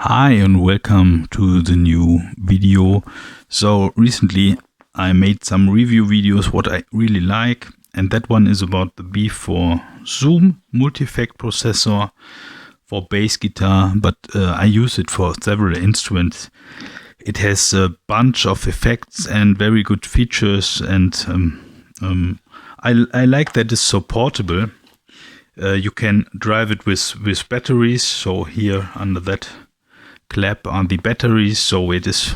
Hi and welcome to the new video. So recently I made some review videos what I really like, and that one is about the B4 Zoom multi-effect processor for bass guitar, but I use it for several instruments. It has a bunch of effects and very good features, and I like that it's so portable. You can drive it with batteries, so here under that clap are the batteries, so it is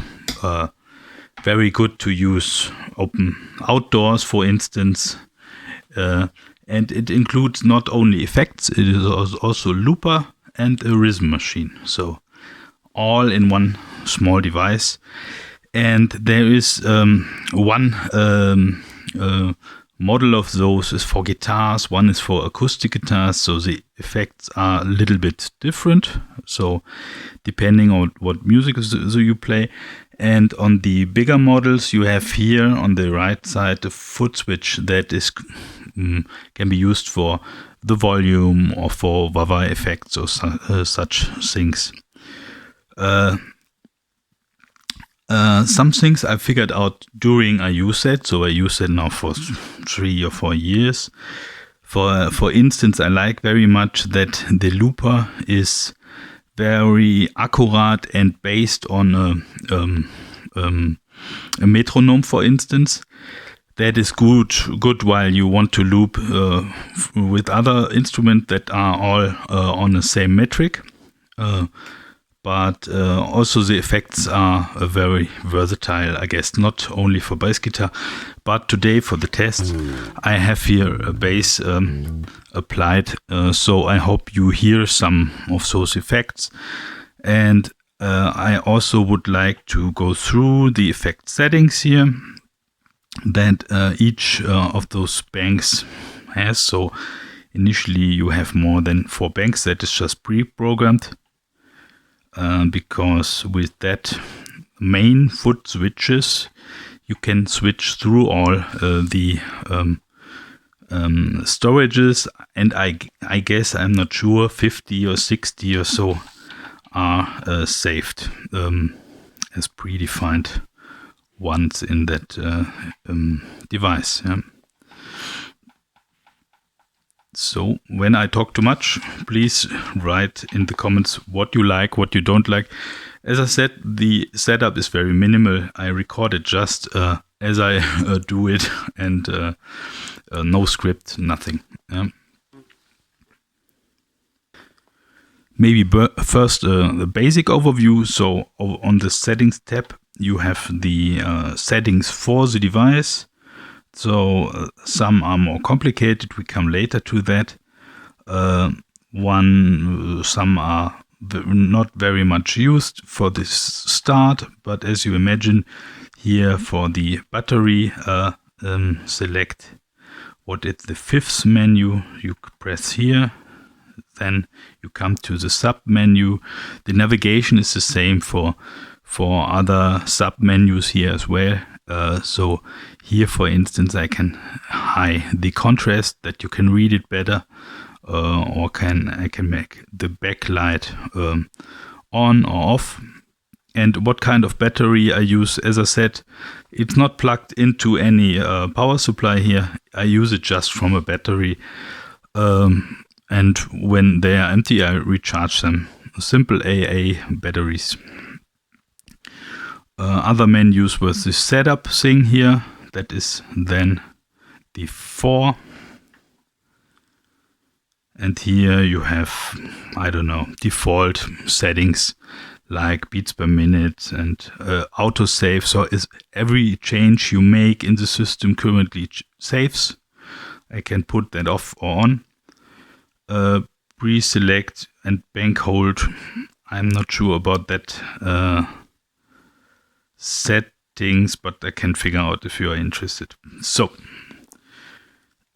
very good to use open outdoors, for instance, and it includes not only effects, it is also looper and a rhythm machine, so all in one small device. And there is one model of those is for guitars, one is for acoustic guitars, so the effects are a little bit different, so depending on what music you play. And on the bigger models you have here on the right side a foot switch that is can be used for the volume or for wah-wah effects or such things. Some things I figured out during I use it, so I use it now for 3 or 4 years. For instance, I like very much that the looper is very accurate and based on a metronome, for instance. That is good while you want to loop with other instruments that are all on the same metric. But also the effects are very versatile, I guess, not only for bass guitar, but today for the test I have here a bass applied, so I hope you hear some of those effects. And I also would like to go through the effect settings here that each of those banks has. So initially you have more than 4 banks, that is just pre-programmed. Because with that main foot switches you can switch through all the storages, and I guess, I'm not sure, 50 or 60 or so are saved as predefined ones in that device. Yeah. So when I talk too much, please write in the comments what you like, what you don't like. As I said, the setup is very minimal. I record it just as I do it, and no script, nothing. Maybe first the basic overview. So on the settings tab you have the settings for the device. So some are more complicated, we come later to that. Some are not very much used for this start, but as you imagine here for the battery, select what is the 5th menu, you press here, then you come to the sub menu. The navigation is the same for other sub menus here as well. So here, for instance, I can hide the contrast that you can read it better, or I can make the backlight on or off. And what kind of battery I use, as I said, it's not plugged into any power supply here. I use it just from a battery, and when they are empty I recharge them. Simple AA batteries. Other menus with the setup thing here, that is then the 4, and here you have, I don't know, default settings like beats per minute and autosave, so every change you make in the system currently saves. I can put that off or on. Pre-select and bank hold, I'm not sure about that settings, but I can figure out if you are interested. So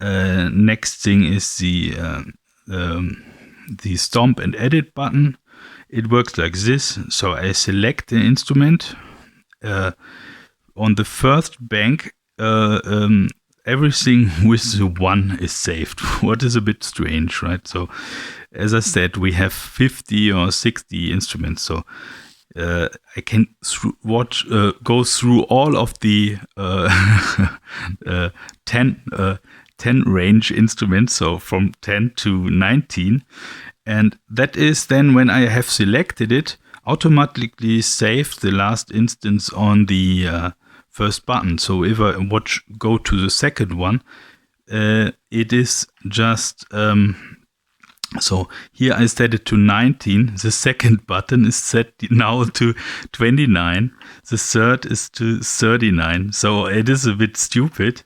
next thing is the stomp and edit button. It works like this. So I select the instrument. On the first bank, everything with the 1 is saved. What is a bit strange, right? So as I said, we have 50 or 60 instruments, so I can go through all of the 10 range instruments, so from 10 to 19, and that is then when I have selected it, automatically save the last instance on the first button. So if I go to the second one, it is just so here I set it to 19. The second button is set now to 29. The third is to 39. So it is a bit stupid.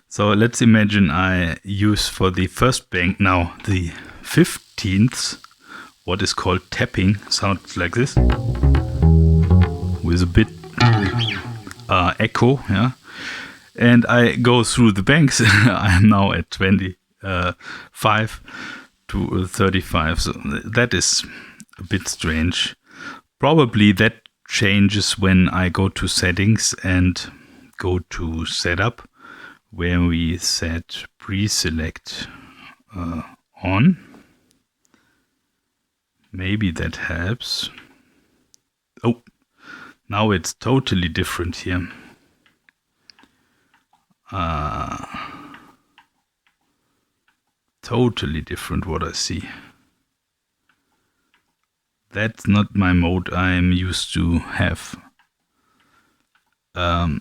So let's imagine I use for the first bank now the 15th, what is called tapping. Sounds like this, with a bit echo, yeah. And I go through the banks. I'm now at 25 to 35. So that is a bit strange. Probably that changes when I go to settings and go to setup, where we set pre-select on. Maybe that helps. Oh, now it's totally different here. Totally different what I see. That's not my mode I'm used to have.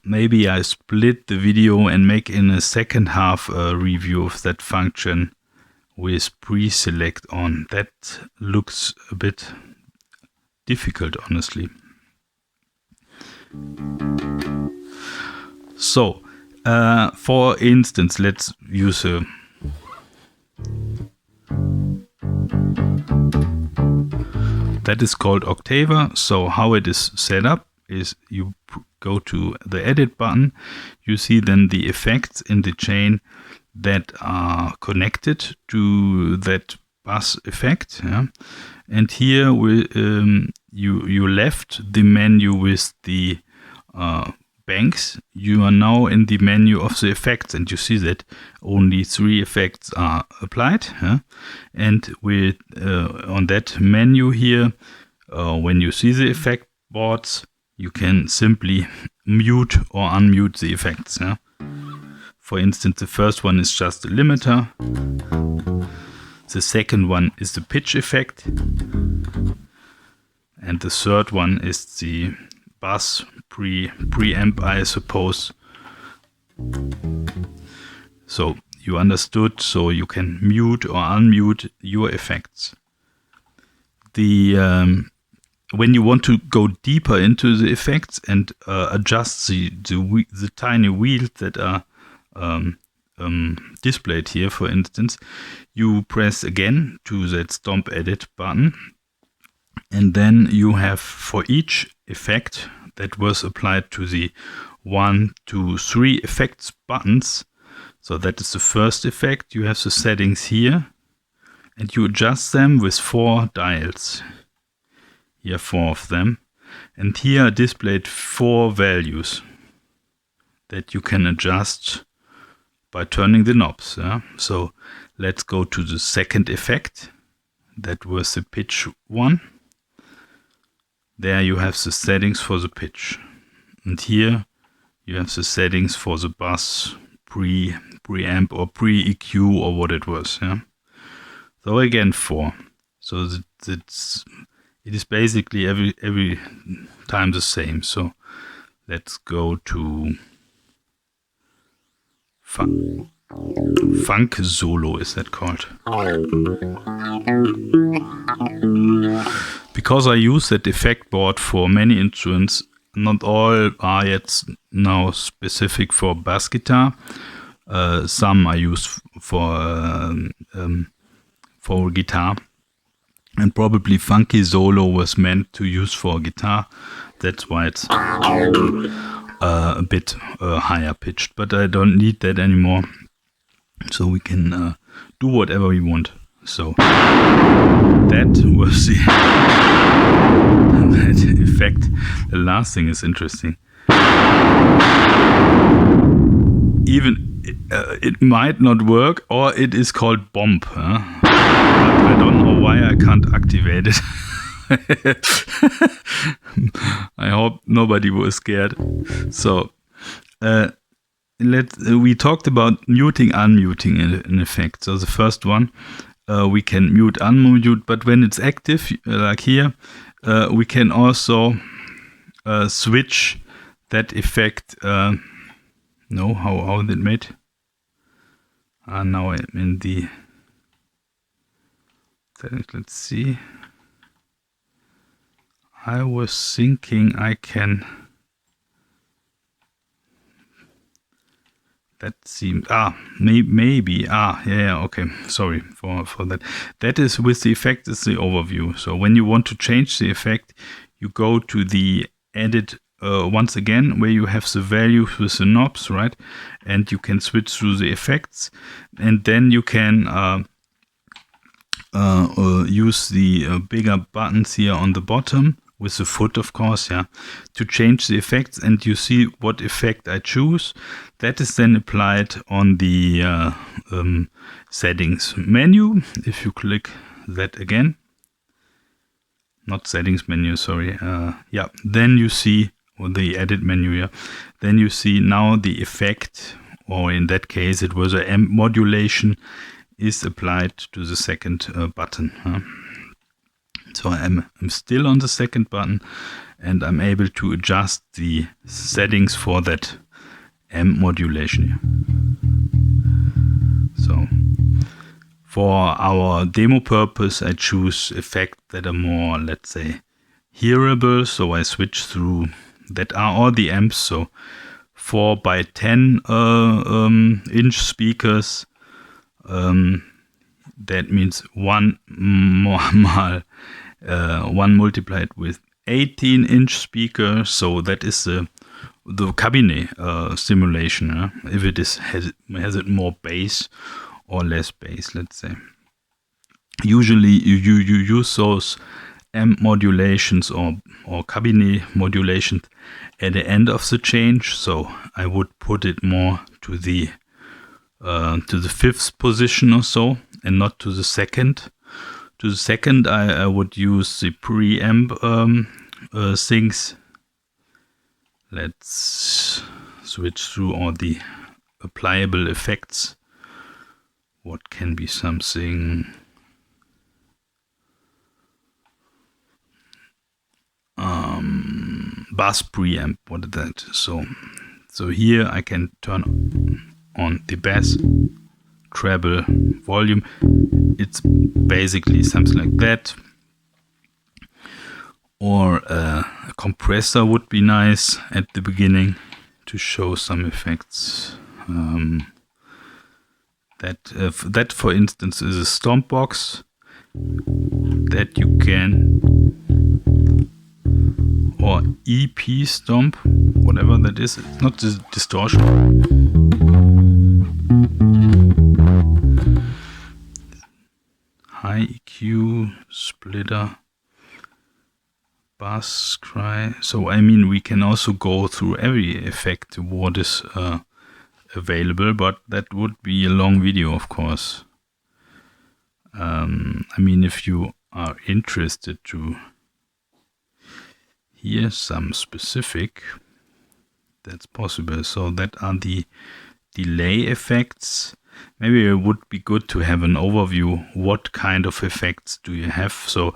Maybe I split the video and make in a second half a review of that function with pre-select on. That looks a bit difficult, honestly. So, for instance, let's use a that is called Octaver. So how it is set up is you go to the edit button, you see then the effects in the chain that are connected to that bus effect, yeah? And here you left the menu with the banks. You are now in the menu of the effects, and you see that only 3 effects are applied, yeah? And with on that menu here, when you see the effect boards, you can simply mute or unmute the effects, yeah? For instance, the first one is just a limiter. The second one is the pitch effect. And the third one is the bass preamp, I suppose. So you understood, so you can mute or unmute your effects. When you want to go deeper into the effects and adjust the tiny wheels that are displayed here, for instance, you press again to that stomp edit button, and then you have for each effect that was applied to the 1, 2, 3 effects buttons. So that is the first effect. You have the settings here, and you adjust them with 4 dials. Here are 4 of them, and here are displayed 4 values that you can adjust by turning the knobs. Yeah? So let's go to the second effect. That was the pitch one. There you have the settings for the pitch, and here you have the settings for the bass, preamp or pre-EQ or what it was. Yeah. So again 4. So it is basically every time the same. So let's go to Funk Solo, is that called? Because I use that effect board for many instruments, not all are yet now specific for bass guitar. Some I use for guitar, and probably Funky Solo was meant to use for guitar. That's why it's a bit higher pitched, but I don't need that anymore. So we can do whatever we want. So that was the that effect. The last thing is interesting. Even it might not work, or it is called bomb. Huh? I don't know why I can't activate it. I hope nobody was scared. So we talked about muting, unmuting an effect. So the first one, we can mute, unmute, but when it's active, like here, we can also switch that effect. No, how is it made? Now I'm in the settings. Let's see. I was thinking I can. That seems maybe yeah, okay, sorry for that. That is with the effect is the overview. So when you want to change the effect, you go to the edit once again, where you have the values with the knobs, right? And you can switch through the effects, and then you can use the bigger buttons here on the bottom with the foot, of course, yeah, to change the effects, and you see what effect I choose. That is then applied on the settings menu. If you click that again, not settings menu, sorry, yeah, then you see, or the edit menu, yeah, then you see now the effect, or in that case it was a modulation, is applied to the second button. So I'm still on the second button, and I'm able to adjust the settings for that modulation. So for our demo purpose, I choose effects that are more, let's say, hearable. So I switch through, that are all the amps. So 4 by 10 inch speakers. That means one multiplied with 18-inch speaker. So that is the cabinet simulation. If it has it more bass or less bass, let's say. Usually you use those amp modulations or cabinet modulations at the end of the change. So I would put it more to the 5th position or so, and not to the second. To the second, I would use the preamp things. Let's switch through all the applicable effects. What can be something? Bass preamp. What is that? So here I can turn on the bass, treble, volume. It's basically something like that. Or a compressor would be nice at the beginning to show some effects. That for instance is a stomp box that you can, or EP stomp, whatever that is. It's not the distortion. High EQ, splitter, bass, cry. So I mean, we can also go through every effect what is available, but that would be a long video, of course. I mean, if you are interested to hear some specific, that's possible. So that are the delay effects. Maybe it would be good to have an overview. What kind of effects do you have? So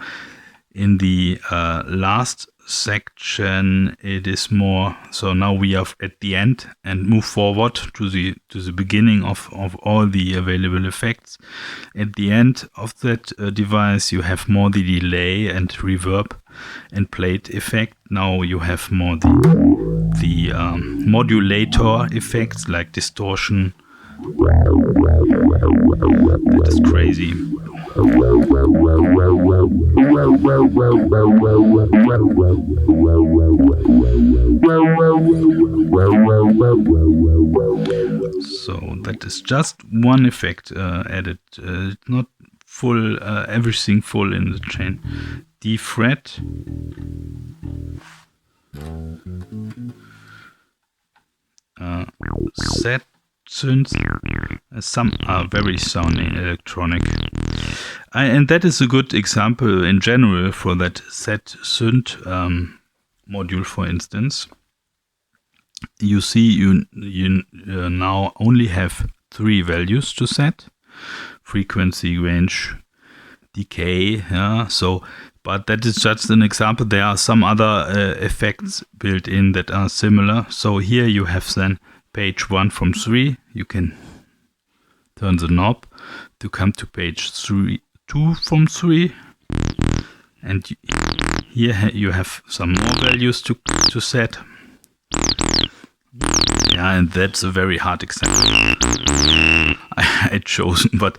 in the last section, it is more. So now we are at the end and move forward to the beginning of all the available effects. At the end of that device, you have more the delay and reverb and plate effect. Now you have more the modulator effects like distortion. That is crazy. So that is just one effect added. Not full, everything full in the chain. D fret. Set. Some are very sounding electronic. And that is a good example in general for that set synth module, for instance. You see you now only have 3 values to set: frequency, range, decay. Yeah, so but that is just an example. There are some other effects built in that are similar. So here you have then page 1 from 3. You can turn the knob to come to page 2 from 3, and here you have some more values to set. Yeah, and that's a very hard example I had chosen, but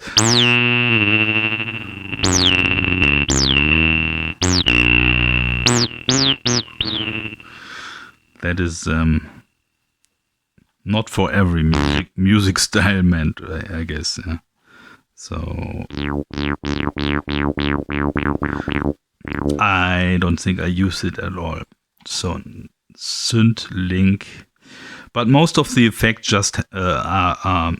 that is not for every music style meant, I guess. Yeah. So I don't think I use it at all. So synth link, but most of the effects just are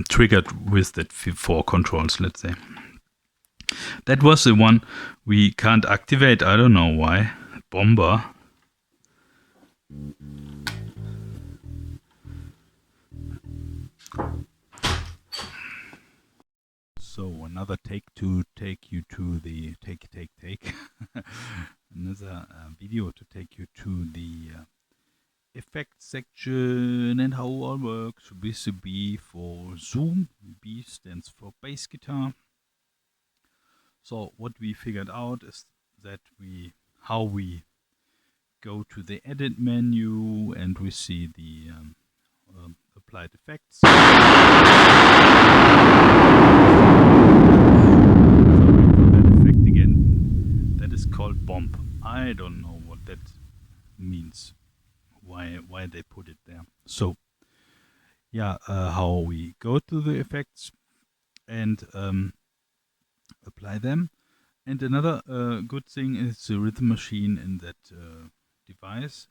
triggered with that 4 controls, let's say. That was the one we can't activate. I don't know why. Bomber. So another take to take you to the another video to take you to the effect section and how it all works with the B for Zoom. B stands for bass guitar. So what we figured out is that how we go to the edit menu and we see the applied effects. That is called bomb. I don't know what that means, why they put it there. So yeah, how we go to the effects and apply them. And another good thing is the rhythm machine in that device.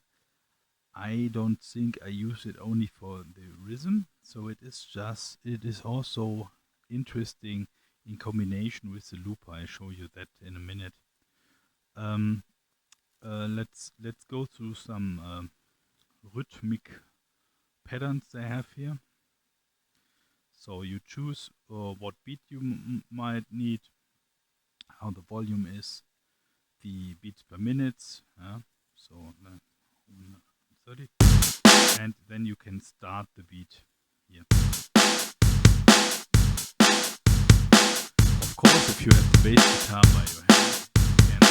I don't think I use it only for the rhythm, so it is also interesting in combination with the looper. I'll show you that in a minute. Let's go through some rhythmic patterns I have here. So you choose what beat you might need, how the volume is, the beats per minute, so 30, and then you can start the beat here. Of course, if you have the bass guitar by your hand, you can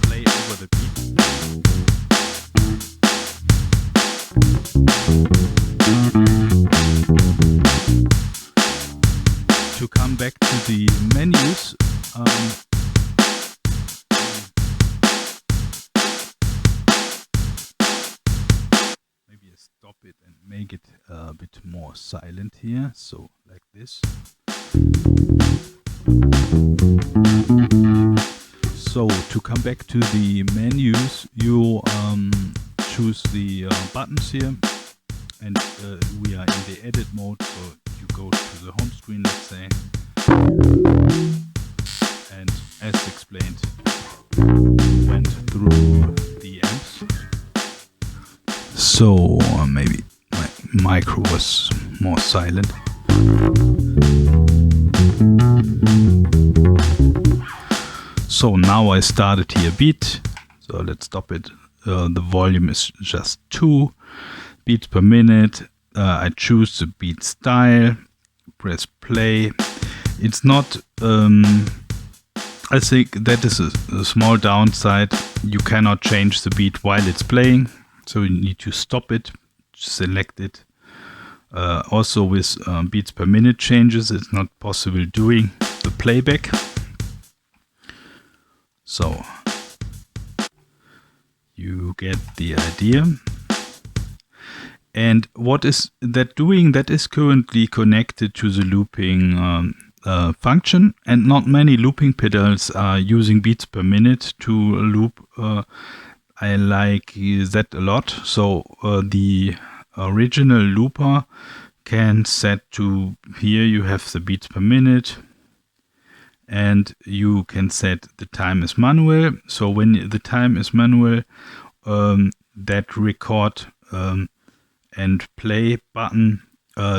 play over the beat. To come back to the menus, maybe I stop it and make it a bit more silent here, so like this. So to come back to the menus, you choose the buttons here, and we are in the edit mode, so you go to the home screen, let's say, and as explained, went through the amps. So maybe my micro was more silent. So now I started here beat, so let's stop it. The volume is just 2 beats per minute. I choose the beat style, press play. It's not, I think that is a small downside. You cannot change the beat while it's playing, so you need to stop it, select it. Also with beats per minute changes, it's not possible doing the playback. So you get the idea. And what is that doing? That is currently connected to the looping function, and not many looping pedals are using beats per minute to loop. I like that a lot. So the original looper can set to, here you have the beats per minute, and you can set the time as manual. So when the time is manual, that record and play button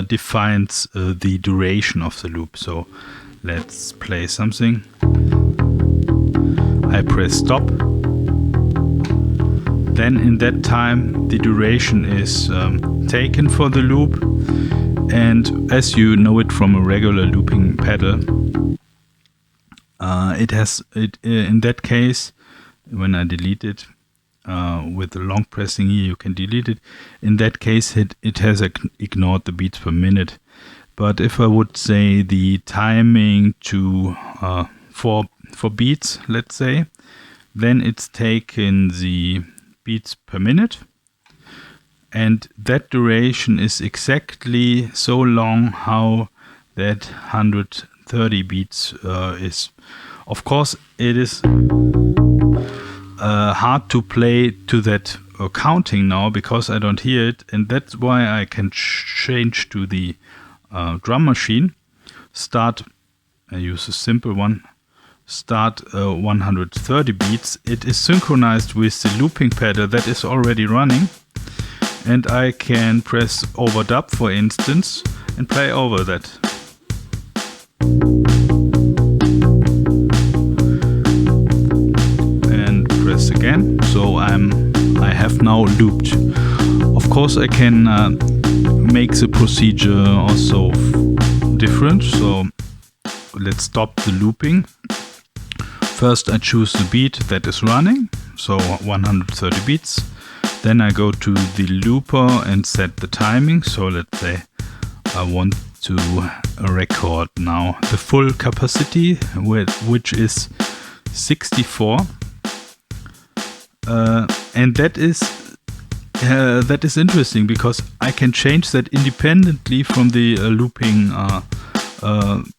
defines the duration of the loop. So let's play something. I press stop. Then in that time the duration is taken for the loop, and as you know it from a regular looping pedal, in that case, when I delete it with the long pressing here, you can delete it. In that case, it has ignored the beats per minute. But if I would say the timing to 4 beats, let's say, then it's taken the beats per minute, and that duration is exactly so long how that 130 beats is. Of course, it is hard to play to that counting now because I don't hear it, and that's why I can change to the drum machine. Start, I use a simple one. Start 130 beats. It is synchronized with the looping pedal that is already running, and I can press overdub, for instance, and play over that. And press again. So I have now looped. Of course, I can make the procedure also different. So let's stop the looping. First I choose the beat that is running, so 130 beats. Then I go to the looper and set the timing. So let's say I want to record now the full capacity, which is 64. And that is interesting because I can change that independently from the looping,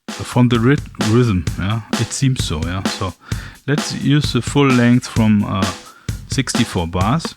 from the rhythm. Yeah, it seems so. Yeah, so let's use the full length from 64 bars.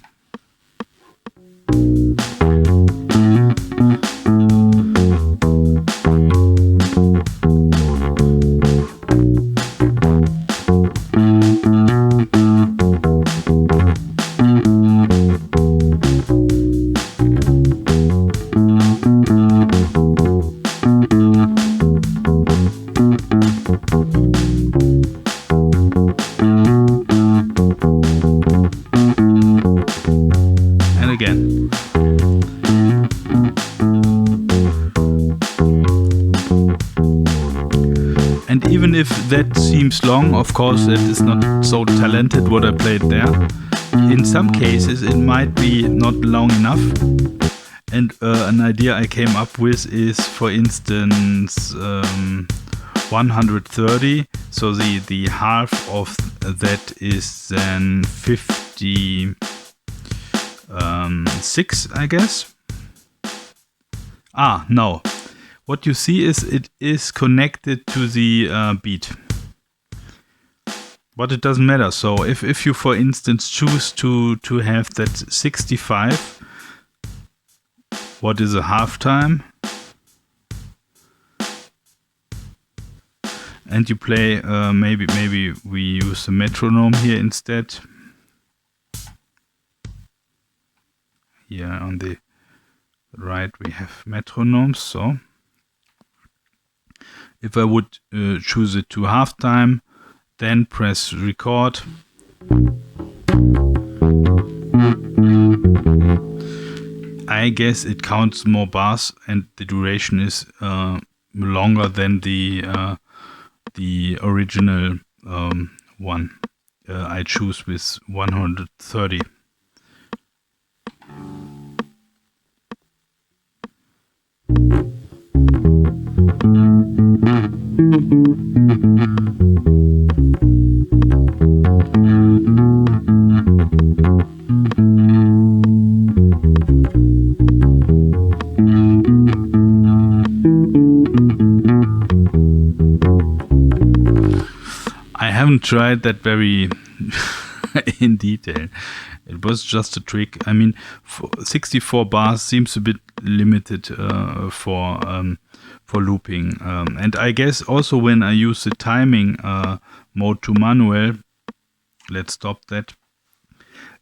And even if that seems long, of course, that is not so talented what I played there. In some cases, it might be not long enough. And an idea I came up with is, for instance, 130. So the half of that is then 56, I guess. No. What you see is it is connected to the beat. But it doesn't matter. So if you, for instance, choose to have that 65, what is a half time? And you play, maybe we use a metronome here instead. Here on the right we have metronomes. So if I would choose it to halftime, then press record. I guess it counts more bars and the duration is longer than the original one I choose with 130. I haven't tried that very in detail. It was just a trick. I mean, 64 bars seems a bit limited for looping. And I guess also when I use the timing mode to manual, let's stop that.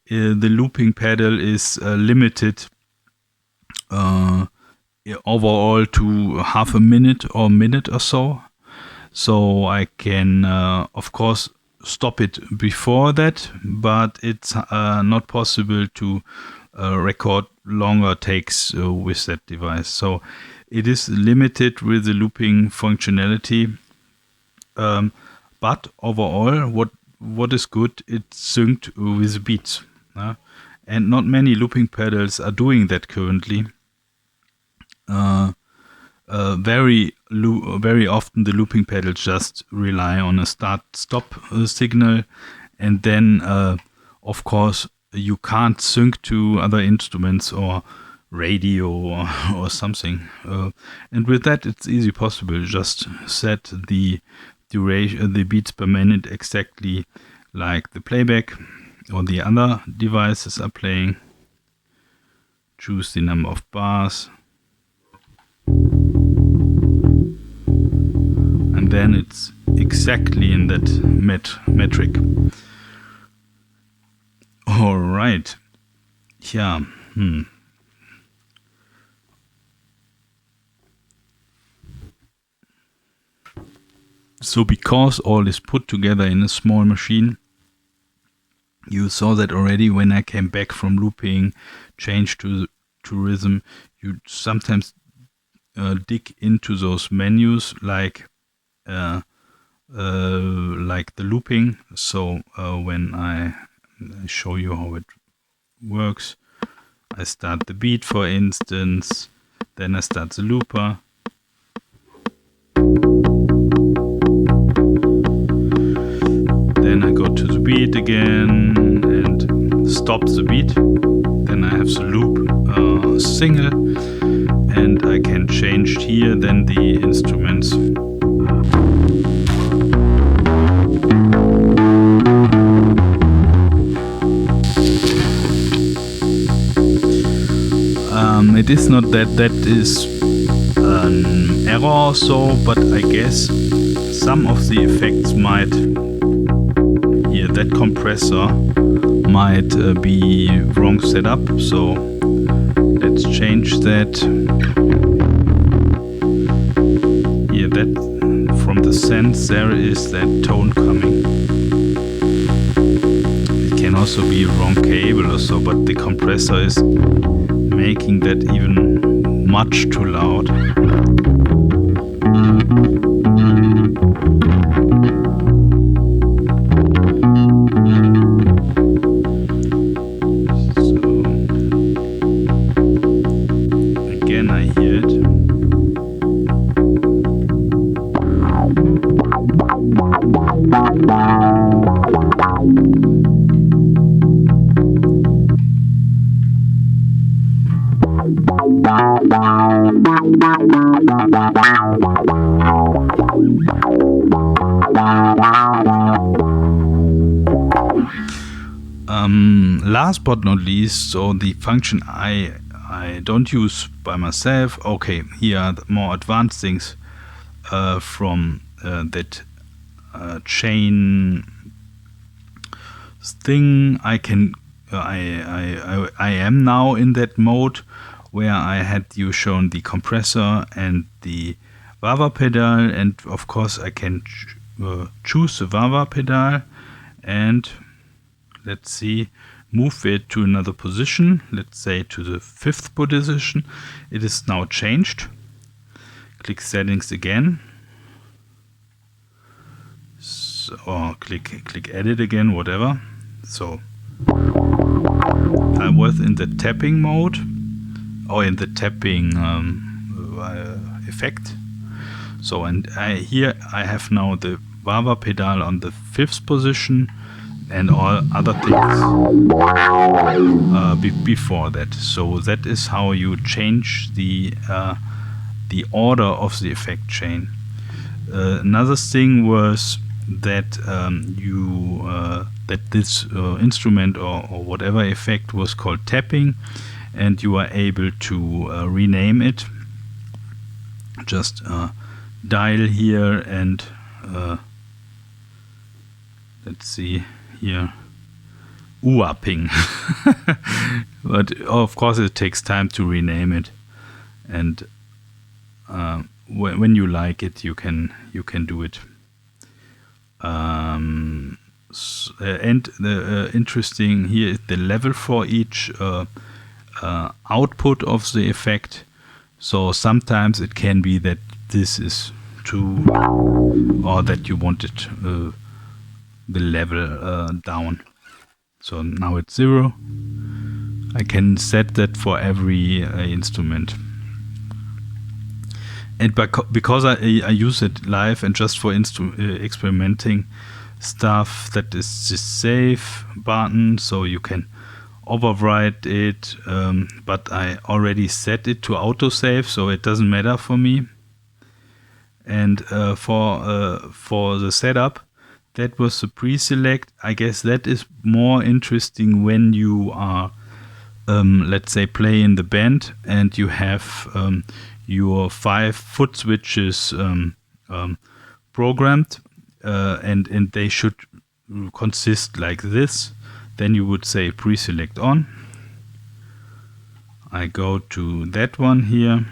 The looping pedal is limited overall to half a minute or minute or so. So I can, of course, stop it before that, but it's not possible to record longer takes with that device. So it is limited with the looping functionality. But overall, what is good, it's synced with the beats. And not many looping pedals are doing that currently. Very often the looping pedals just rely on a start-stop signal, and then of course you can't sync to other instruments or radio or something. And with that, it's easy possible. Just set the duration, the beats per minute, exactly like the playback or the other devices are playing. Choose the number of bars. And then it's exactly in that metric. All right. Yeah. So because all is put together in a small machine, you saw that already when I came back from looping, change to rhythm, you sometimes dig into those menus like the looping. So when I show you how it works, I start the beat, for instance, then I start the looper. Then I go to the beat again and stop the beat. Then I have the loop single, and I can change here then the instruments. It is not that is an error or so, but I guess some of the effects might, that compressor might be wrong set up, so let's change that. That from the sense there is that tone coming. It can also be a wrong cable or so, but the compressor is making that even much too loud. Last but not least, so the function I don't use by myself. Okay, here are the more advanced things from that chain thing. I am now in that mode where I had you shown the compressor and the wah-wah pedal, and of course I can choose the wah-wah pedal and let's see, move it to another position, let's say to the 5th position. It is now changed. Click settings again, so, or click edit again, whatever. So I was in the tapping mode, or in the tapping effect. So, and here I have now the wah-wah pedal on the 5th position and all other things before that. So that is how you change the order of the effect chain. Another thing was that you that this instrument or whatever effect was called tapping, and you are able to rename it. Just dial here and let's see here, Uaping. But of course it takes time to rename it, and when you like it, you can do it. And the interesting here is the level for each output of the effect. So sometimes it can be that this is too, or that you wanted the level down. So now it's 0. I can set that for every instrument. And because I use it live and just for experimenting stuff, that is the save button, so you can overwrite it, but I already set it to autosave, so it doesn't matter for me. And for the setup, that was the pre-select. I guess that is more interesting when you are, let's say, play in the band and you have your 5 foot switches programmed, and they should consist like this. Then you would say pre-select on. I go to that one here,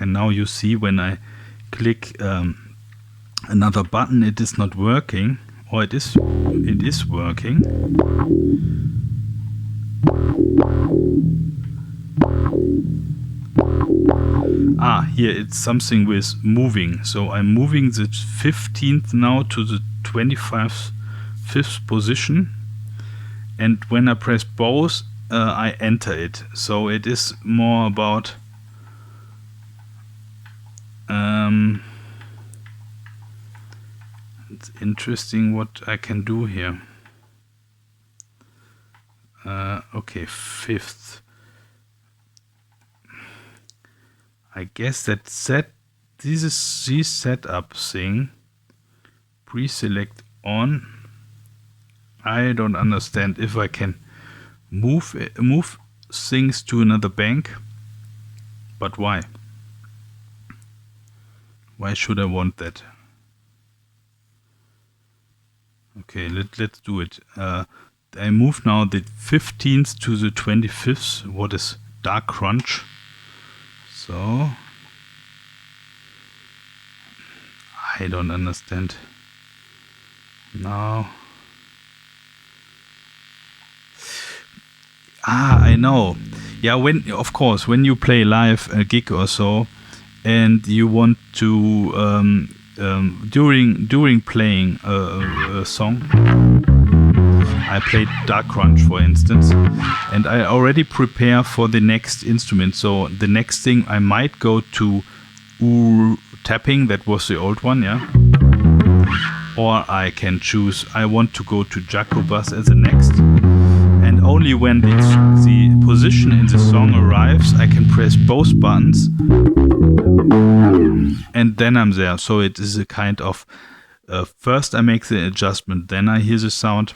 and now you see when I click another button, it is not working, or it is working. Here it's something with moving. So I'm moving the 15th now to the 25th position, and when I press both, I enter it. So it is more about it's interesting what I can do here. Okay, 5th. I guess that this is the setup thing. Pre-select on. I don't understand if I can move things to another bank, but why? Why should I want that? Okay, let's do it. I move now the 15th to the 25th. What is dark crunch? So I don't understand. Now I know. Yeah, of course when you play live a gig or so, and you want to during playing a song, I played Dark Crunch for instance, and I already prepare for the next instrument. So the next thing I might go to tapping, that was the old one, yeah. Or I can choose I want to go to Jacobus as the next. And only when the position in the song arrives, I can press both buttons, and then I'm there. So it is a kind of first I make the adjustment, then I hear the sound,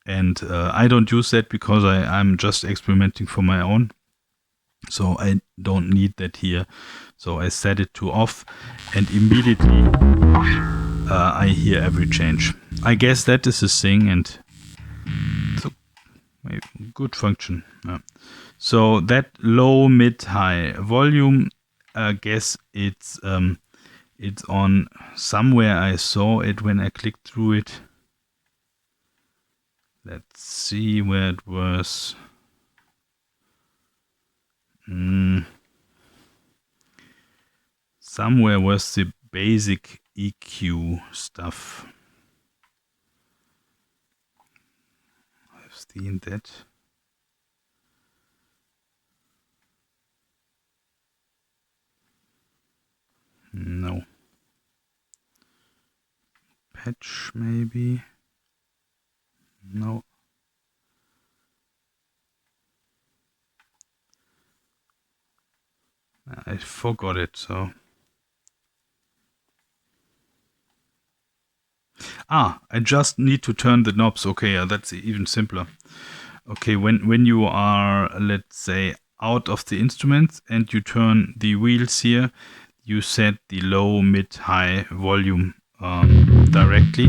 and I don't use that because I'm just experimenting for my own. So I don't need that here. So I set it to off, and immediately I hear every change. I guess that is the thing, and so good function. Yeah. So that low, mid, high volume, I guess it's on somewhere. I saw it when I clicked through it. Let's see where it was. Somewhere was the basic EQ stuff. I've seen that. No. Patch maybe. No. I forgot it, so. I just need to turn the knobs. Okay, that's even simpler. Okay, when you are, let's say, out of the instruments and you turn the wheels here, you set the low, mid, high volume directly.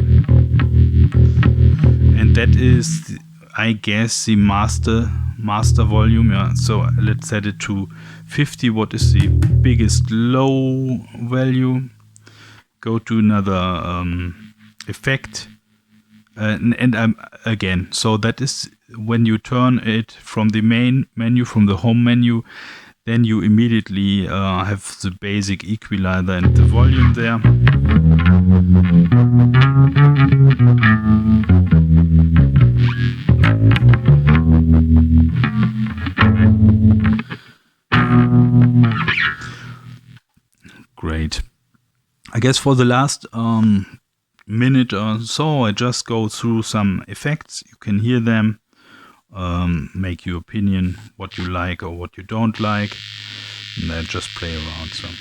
And that is, I guess, the master volume. Yeah. So let's set it to 50. What is the biggest low value? Go to another effect. And again, so that is when you turn it from the main menu, from the home menu, then you immediately have the basic equalizer and the volume there. Great. I guess for the last minute or so, I just go through some effects. You can hear them, make your opinion, what you like or what you don't like, and then just play around some.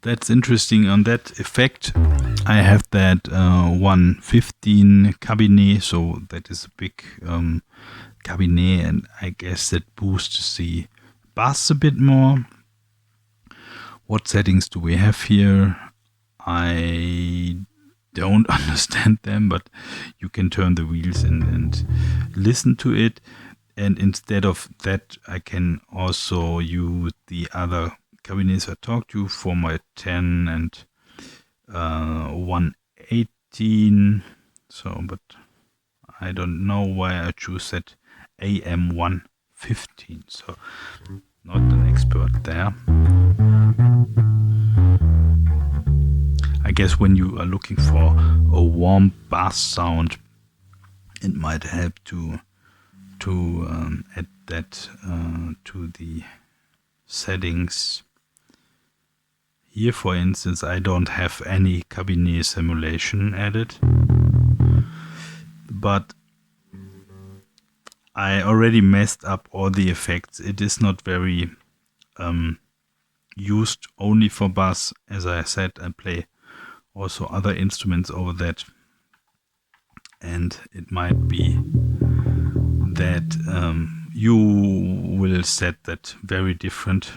That's interesting. On that effect, I have that 115 cabinet, so that is a big cabinet, and I guess that boosts the bass a bit more. What settings do we have here? I don't understand them, but you can turn the wheels and listen to it. And instead of that, I can also use the other cabinets I talked to for my 10 and 118. So, but I don't know why I choose that AM 115. So, not an expert there. I guess when you are looking for a warm bass sound, it might help to add that to the settings Here, for instance, I don't have any cabinet simulation added, but I already messed up all the effects. It is not very used only for bass. As I said, I play also other instruments over that, and it might be that you will set that very different.